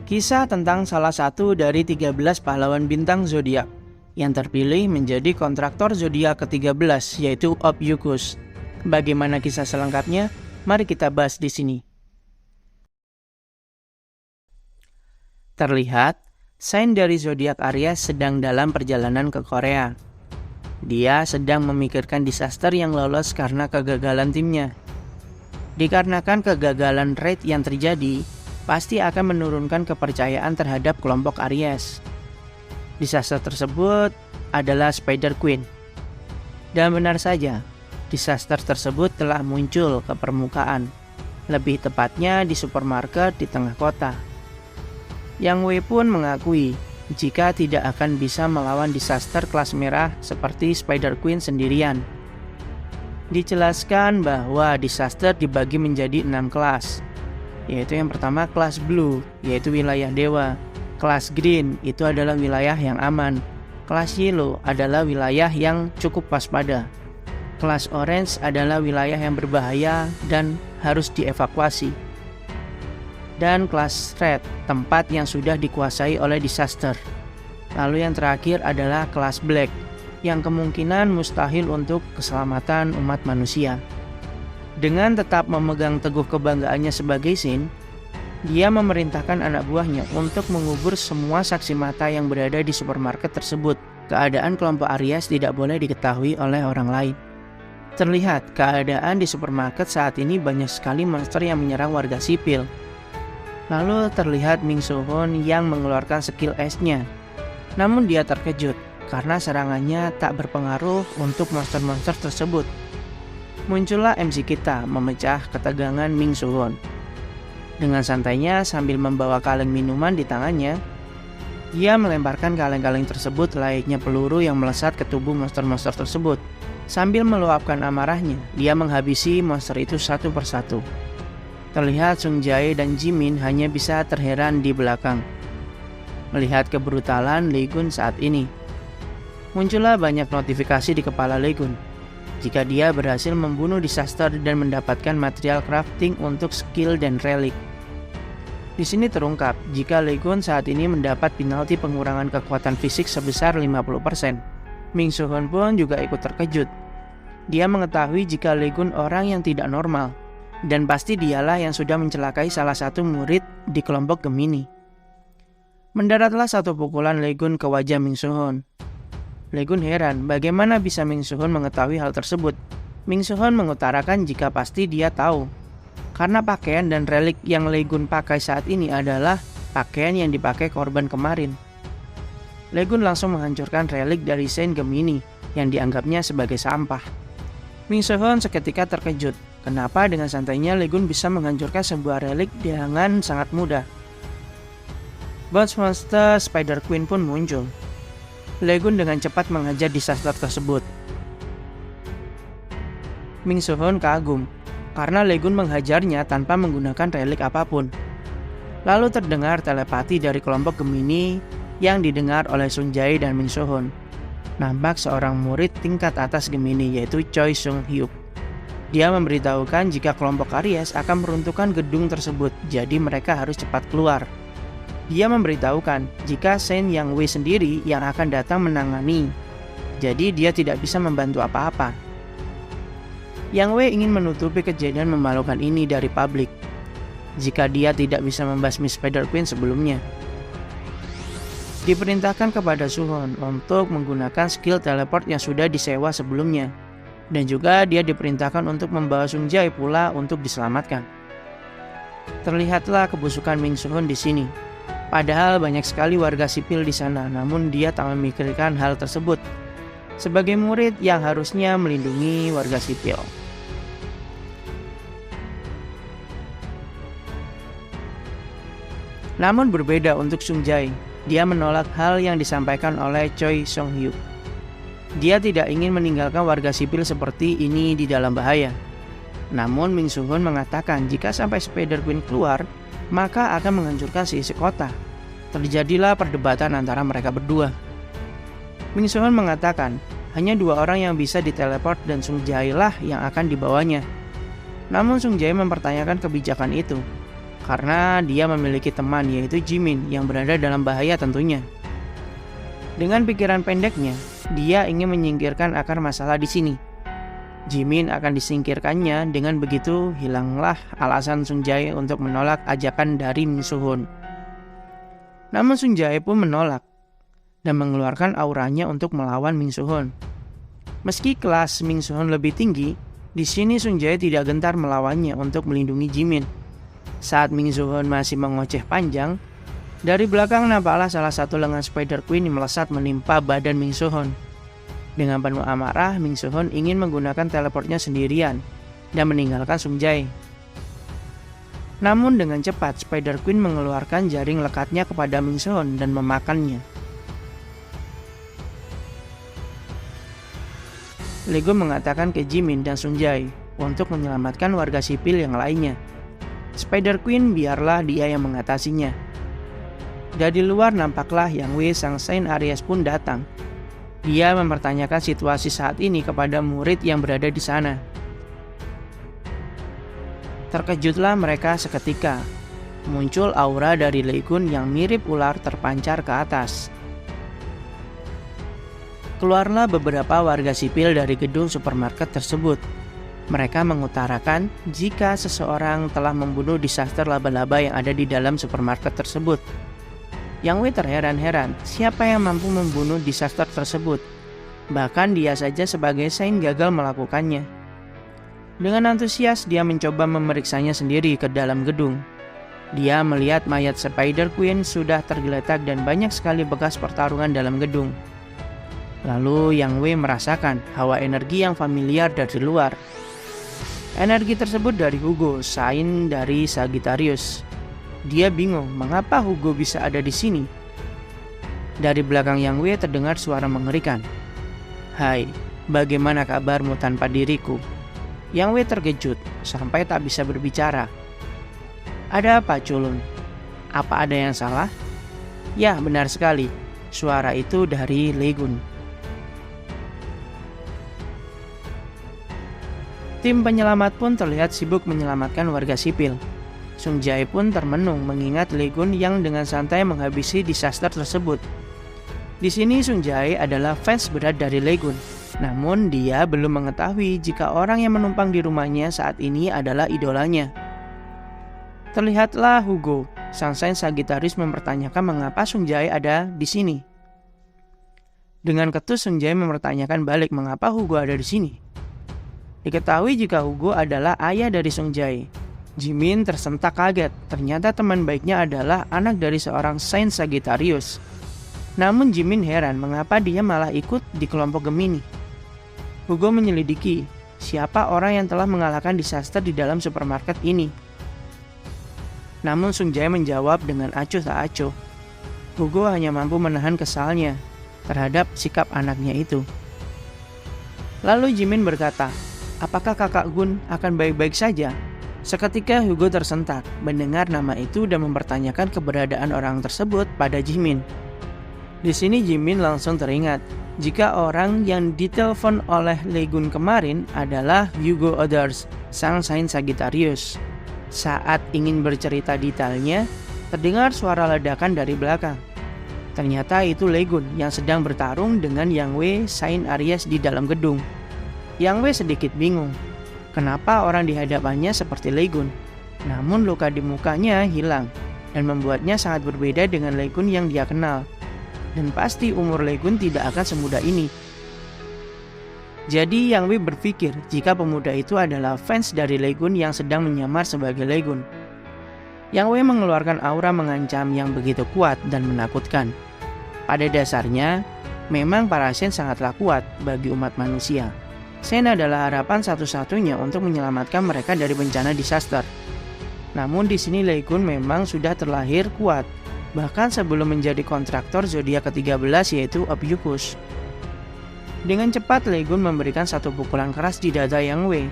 Kisah tentang salah satu dari 13 pahlawan bintang zodiak yang terpilih menjadi kontraktor zodiak ke-13, yaitu Ophiuchus. Bagaimana kisah selengkapnya? Mari kita bahas di sini. Terlihat, sign dari zodiak Aries sedang dalam perjalanan ke Korea. Dia sedang memikirkan disaster yang lolos karena kegagalan timnya. Dikarenakan kegagalan raid yang terjadi, pasti akan menurunkan kepercayaan terhadap kelompok Aries. Disaster tersebut adalah Spider Queen. Dan benar saja, disaster tersebut telah muncul ke permukaan, lebih tepatnya di supermarket di tengah kota. Yang Wei pun mengakui jika tidak akan bisa melawan disaster kelas merah seperti Spider Queen sendirian. Dijelaskan bahwa disaster dibagi menjadi 6 kelas, yaitu yang pertama kelas blue, yaitu wilayah dewa. Kelas green itu adalah wilayah yang aman. Kelas yellow adalah wilayah yang cukup waspada. Kelas orange adalah wilayah yang berbahaya dan harus dievakuasi. Dan kelas red, tempat yang sudah dikuasai oleh disaster. Lalu yang terakhir adalah kelas black, yang kemungkinan mustahil untuk keselamatan umat manusia. Dengan tetap memegang teguh kebanggaannya sebagai Shin, dia memerintahkan anak buahnya untuk mengubur semua saksi mata yang berada di supermarket tersebut. Keadaan kelompok Aries tidak boleh diketahui oleh orang lain. Terlihat keadaan di supermarket saat ini banyak sekali monster yang menyerang warga sipil. Lalu terlihat Ming Soo-hoon yang mengeluarkan skill S-nya. Namun dia terkejut karena serangannya tak berpengaruh untuk monster-monster tersebut. Muncullah MC kita memecah ketegangan Ming Soo-hoon. Dengan santainya sambil membawa kaleng minuman di tangannya, dia melemparkan kaleng-kaleng tersebut layaknya peluru yang melesat ke tubuh monster-monster tersebut. Sambil meluapkan amarahnya, dia menghabisi monster itu satu persatu. Terlihat Sung Jae dan Jimin hanya bisa terheran di belakang melihat kebrutalan Lee Gun saat ini. Muncullah banyak notifikasi di kepala Lee Gun jika dia berhasil membunuh disaster dan mendapatkan material crafting untuk skill dan relik. Di sini terungkap jika Lee Gun saat ini mendapat penalti pengurangan kekuatan fisik sebesar 50%. Ming Soo-hoon pun juga ikut terkejut. Dia mengetahui jika Lee Gun orang yang tidak normal, dan pasti dialah yang sudah mencelakai salah satu murid di kelompok Gemini. Mendaratlah satu pukulan Lee Gun ke wajah Ming Soo-hoon. Lee Gun heran bagaimana bisa Ming Soo-hoon mengetahui hal tersebut. Ming Soo-hoon mengutarakan jika pasti dia tahu, karena pakaian dan relik yang Lee Gun pakai saat ini adalah pakaian yang dipakai korban kemarin. Lee Gun langsung menghancurkan relik dari Saint Gemini yang dianggapnya sebagai sampah. Ming Soo-hoon seketika terkejut. Kenapa dengan santainya Lee Gun bisa menghancurkan sebuah relik dengan sangat mudah? Boss monster Spider Queen pun muncul. Lee Gun dengan cepat menghajar disaster tersebut. Ming Soo-hoon kagum karena Lee Gun menghajarnya tanpa menggunakan relik apapun. Lalu terdengar telepati dari kelompok Gemini yang didengar oleh Sung Jae dan Ming Soo-hoon. Nampak seorang murid tingkat atas Gemini yaitu Choi Sung Hyuk. Dia memberitahukan jika kelompok Aries akan meruntuhkan gedung tersebut, jadi mereka harus cepat keluar. Dia memberitahukan jika Shen Yang Wei sendiri yang akan datang menangani, jadi dia tidak bisa membantu apa-apa. Yang Wei ingin menutupi kejadian memalukan ini dari publik, jika dia tidak bisa membasmi Spider Queen sebelumnya. Diperintahkan kepada Soo-hoon untuk menggunakan skill teleport yang sudah disewa sebelumnya, dan juga dia diperintahkan untuk membawa Sung Jae pula untuk diselamatkan. Terlihatlah kebusukan Ming Soo-hoon di sini. Padahal banyak sekali warga sipil di sana, namun dia tak memikirkan hal tersebut. Sebagai murid yang harusnya melindungi warga sipil. Namun berbeda untuk Sung Jae. Dia menolak hal yang disampaikan oleh Choi Sung Hyuk. Dia tidak ingin meninggalkan warga sipil seperti ini di dalam bahaya. Namun Ming Soo-hoon mengatakan jika sampai Spider Queen keluar, maka akan menghancurkan seisi kota. Terjadilah perdebatan antara mereka berdua. Ming Soo-hoon mengatakan hanya 2 orang yang bisa diteleport dan Sung Jae lah yang akan dibawanya. Namun Sung Jae mempertanyakan kebijakan itu, karena dia memiliki teman yaitu Jimin yang berada dalam bahaya tentunya. Dengan pikiran pendeknya, dia ingin menyingkirkan akar masalah di sini. Jimin akan disingkirkannya, dengan begitu hilanglah alasan Sung Jae untuk menolak ajakan dari Min Soo-hoon. Namun Sung Jae pun menolak dan mengeluarkan auranya untuk melawan Min Soo-hoon. Meski kelas Min Soo-hoon lebih tinggi, di sini Sung Jae tidak gentar melawannya untuk melindungi Jimin. Saat Min Soo-hoon masih mengoceh panjang, dari belakang nampaklah salah satu lengan Spider Queen melesat menimpa badan Min Soo-hoon. Dengan penuh amarah, Min Soo-hoon ingin menggunakan teleportnya sendirian dan meninggalkan Sung Jae. Namun dengan cepat, Spider Queen mengeluarkan jaring lekatnya kepada Min Soo-hoon dan memakannya. Lee-gun mengatakan ke Jimin dan Sung Jae untuk menyelamatkan warga sipil yang lainnya. Spider Queen biarlah dia yang mengatasinya. Dari luar nampaklah Yang Wei sang Saint Aries pun datang. Dia mempertanyakan situasi saat ini kepada murid yang berada di sana. Terkejutlah mereka seketika. Muncul aura dari Lee-gun yang mirip ular terpancar ke atas. Keluarlah beberapa warga sipil dari gedung supermarket tersebut. Mereka mengutarakan jika seseorang telah membunuh disaster laba-laba yang ada di dalam supermarket tersebut. Yang Wei terheran-heran siapa yang mampu membunuh disaster tersebut. Bahkan dia saja sebagai Saint gagal melakukannya. Dengan antusias dia mencoba memeriksanya sendiri ke dalam gedung. Dia melihat mayat Spider Queen sudah tergeletak dan banyak sekali bekas pertarungan dalam gedung. Lalu Yang Wei merasakan hawa energi yang familiar dari luar. Energi tersebut dari Hugo, Saint dari Sagittarius. Dia bingung mengapa Hugo bisa ada di sini. Dari belakang Yang Wei terdengar suara mengerikan. "Hai, bagaimana kabarmu tanpa diriku?" Yang Wei terkejut sampai tak bisa berbicara. "Ada apa, culun? Apa ada yang salah?" "Ya, benar sekali. Suara itu dari Lee-gun." Tim penyelamat pun terlihat sibuk menyelamatkan warga sipil. Sung Jae pun termenung mengingat Lee-gun yang dengan santai menghabisi disaster tersebut. Di sini Sung Jae adalah fans berat dari Lee-gun, namun dia belum mengetahui jika orang yang menumpang di rumahnya saat ini adalah idolanya. Terlihatlah Hugo, sang Saint Sagittarius mempertanyakan mengapa Sung Jae ada di sini. Dengan ketus Sung Jae mempertanyakan balik mengapa Hugo ada di sini. Diketahui jika Hugo adalah ayah dari Sung Jae. Jimin tersentak kaget, ternyata teman baiknya adalah anak dari seorang Saint Sagittarius. Namun Jimin heran mengapa dia malah ikut di kelompok Gemini. Hugo menyelidiki siapa orang yang telah mengalahkan disaster di dalam supermarket ini. Namun Sung Jae menjawab dengan acuh tak acuh. Hugo hanya mampu menahan kesalnya terhadap sikap anaknya itu. Lalu Jimin berkata, "Apakah kakak Gun akan baik-baik saja?" Seketika Hugo tersentak mendengar nama itu dan mempertanyakan keberadaan orang tersebut pada Jimin. Di sini Jimin langsung teringat jika orang yang ditelepon oleh Lee-gun kemarin adalah Hugo Others, sang Saint Sagittarius. Saat ingin bercerita detailnya, terdengar suara ledakan dari belakang. Ternyata itu Lee-gun yang sedang bertarung dengan Yang Wei Saint Aries di dalam gedung. Yang Wei sedikit bingung. Kenapa orang di hadapannya seperti Lee-gun, namun luka di mukanya hilang dan membuatnya sangat berbeda dengan Lee-gun yang dia kenal. Dan pasti umur Lee-gun tidak akan semudah ini. Jadi Yang Wei berpikir jika pemuda itu adalah fans dari Lee-gun yang sedang menyamar sebagai Lee-gun. Yang Wei mengeluarkan aura mengancam yang begitu kuat dan menakutkan. Pada dasarnya, memang para Saint sangatlah kuat bagi umat manusia. Saint adalah harapan satu-satunya untuk menyelamatkan mereka dari bencana disaster. Namun di sini Lee-gun memang sudah terlahir kuat, bahkan sebelum menjadi kontraktor zodiak ke-13 yaitu Ophiuchus. Dengan cepat Lee-gun memberikan satu pukulan keras di dada Yang Wei.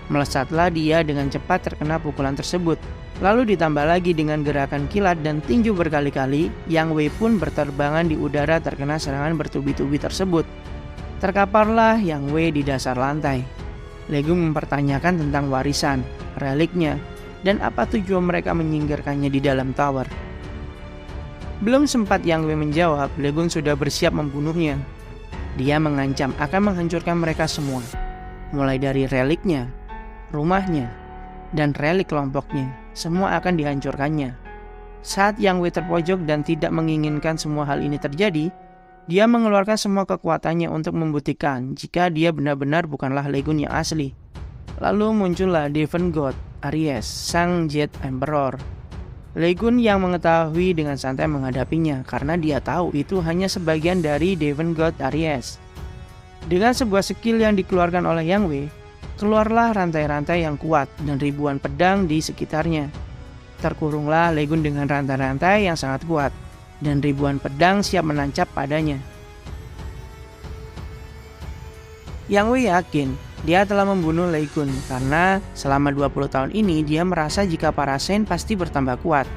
Melesatlah dia dengan cepat terkena pukulan tersebut. Lalu ditambah lagi dengan gerakan kilat dan tinju berkali-kali, Yang Wei pun berterbangan di udara terkena serangan bertubi-tubi tersebut. Terkaparlah Yang Wei di dasar lantai. Lee-gun mempertanyakan tentang warisan, reliknya, Dan apa tujuan mereka menyingkirkannya di dalam tower? Belum sempat Yang Wei menjawab, Legun sudah bersiap membunuhnya. Dia mengancam akan menghancurkan mereka semua, mulai dari reliknya, rumahnya, dan relik kelompoknya. Semua akan dihancurkannya. Saat Yang Wei terpojok dan tidak menginginkan semua hal ini terjadi, dia mengeluarkan semua kekuatannya untuk membuktikan jika dia benar-benar bukanlah Legun yang asli. Lalu muncullah Devon God Aries, sang Jet Emperor. Legun yang mengetahui dengan santai menghadapinya karena dia tahu itu hanya sebagian dari Devon God Aries. Dengan sebuah skill yang dikeluarkan oleh Yang Wei, keluarlah rantai-rantai yang kuat dan ribuan pedang di sekitarnya. Terkurunglah Legun dengan rantai-rantai yang sangat kuat, dan ribuan pedang siap menancap padanya. Yang Wei yakin dia telah membunuh Legun karena selama 20 tahun ini dia merasa jika para Saint pasti bertambah kuat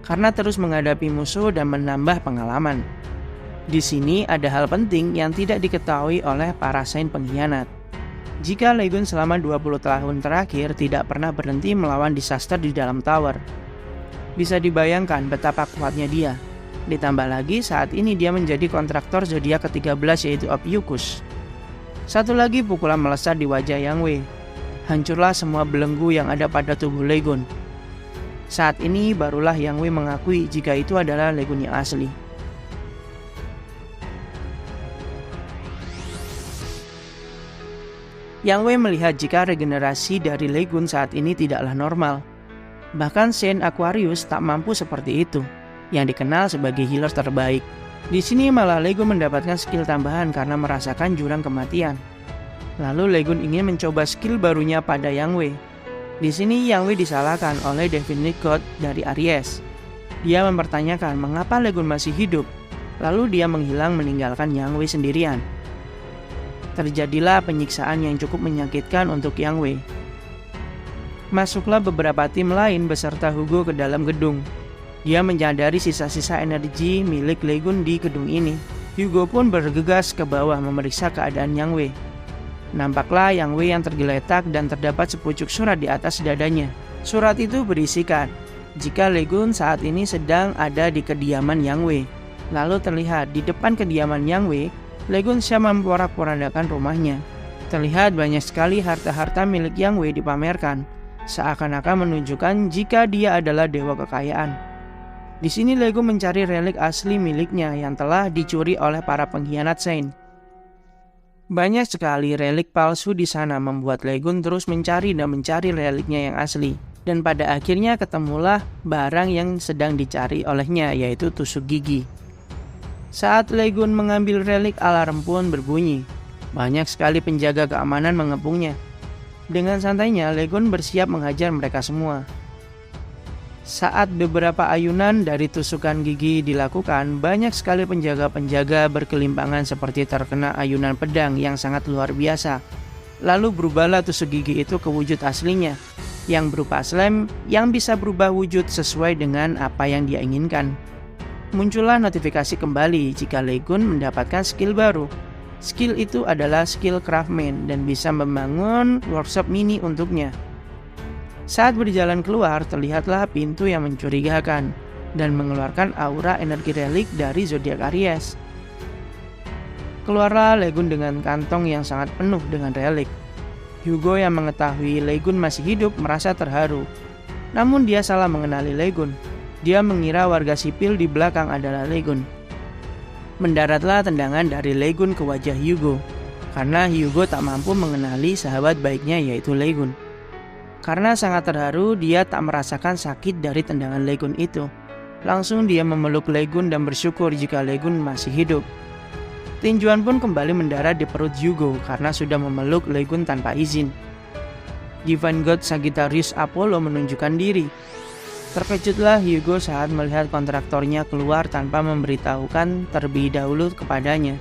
karena terus menghadapi musuh dan menambah pengalaman. Di sini ada hal penting yang tidak diketahui oleh para Saint pengkhianat. Jika Legun selama 20 tahun terakhir tidak pernah berhenti melawan disaster di dalam tower. Bisa dibayangkan betapa kuatnya dia. Ditambah lagi saat ini dia menjadi kontraktor zodiak ke-13 yaitu Ophiuchus. Satu lagi pukulan melesat di wajah Yang Wei. Hancurlah semua belenggu yang ada pada tubuh Legun. Saat ini barulah Yang Wei mengakui jika itu adalah Legun yang asli. Yang Wei melihat jika regenerasi dari Legun saat ini tidaklah normal. Bahkan Saint Aquarius tak mampu seperti itu, yang dikenal sebagai healer terbaik. Di sini malah Legun mendapatkan skill tambahan karena merasakan jurang kematian. Lalu Legun ingin mencoba skill barunya pada Yang Wei. Di sini Yang Wei disalahkan oleh Definite God dari Aries. Dia mempertanyakan mengapa Legun masih hidup. Lalu dia menghilang meninggalkan Yang Wei sendirian. Terjadilah penyiksaan yang cukup menyakitkan untuk Yang Wei. Masuklah beberapa tim lain beserta Hugo ke dalam gedung. Dia menyadari sisa-sisa energi milik Legun di gedung ini. Hugo pun bergegas ke bawah memeriksa keadaan Yang Wei. Nampaklah Yang Wei yang tergeletak dan terdapat sepucuk surat di atas dadanya. Surat itu berisikan jika Legun saat ini sedang ada di kediaman Yang Wei. Lalu terlihat di depan kediaman Yang Wei, Legun siap memporak-porandakan rumahnya. Terlihat banyak sekali harta-harta milik Yang Wei dipamerkan, seakan-akan menunjukkan jika dia adalah dewa kekayaan. Di sini Legun mencari relik asli miliknya yang telah dicuri oleh para pengkhianat Saint. Banyak sekali relik palsu di sana membuat Legun terus mencari dan mencari reliknya yang asli. Dan pada akhirnya ketemulah barang yang sedang dicari olehnya, yaitu tusuk gigi. Saat Legun mengambil relik, alarm pun berbunyi. Banyak sekali penjaga keamanan mengepungnya. Dengan santainya Legun bersiap menghajar mereka semua. Saat beberapa ayunan dari tusukan gigi dilakukan, banyak sekali penjaga-penjaga berkelimpangan seperti terkena ayunan pedang yang sangat luar biasa. Lalu berubahlah tusuk gigi itu ke wujud aslinya, yang berupa slam yang bisa berubah wujud sesuai dengan apa yang dia inginkan. Muncullah notifikasi kembali jika Legun mendapatkan skill baru. Skill itu adalah skill Craftman dan bisa membangun workshop mini untuknya. Saat berjalan keluar, terlihatlah pintu yang mencurigakan dan mengeluarkan aura energi relik dari zodiak Aries. Keluarlah Legun dengan kantong yang sangat penuh dengan relik. Hugo yang mengetahui Legun masih hidup merasa terharu. Namun dia salah mengenali Legun. Dia mengira warga sipil di belakang adalah Legun. Mendaratlah tendangan dari Legun ke wajah Hugo, karena Hugo tak mampu mengenali sahabat baiknya yaitu Legun. Karena sangat terharu, dia tak merasakan sakit dari tendangan Legun itu. Langsung dia memeluk Legun dan bersyukur jika Legun masih hidup. Tinjuan pun kembali mendarat di perut Hugo karena sudah memeluk Legun tanpa izin. Divine God Sagittarius Apollo menunjukkan diri. Terkejutlah Hugo saat melihat kontraktornya keluar tanpa memberitahukan terlebih dahulu kepadanya.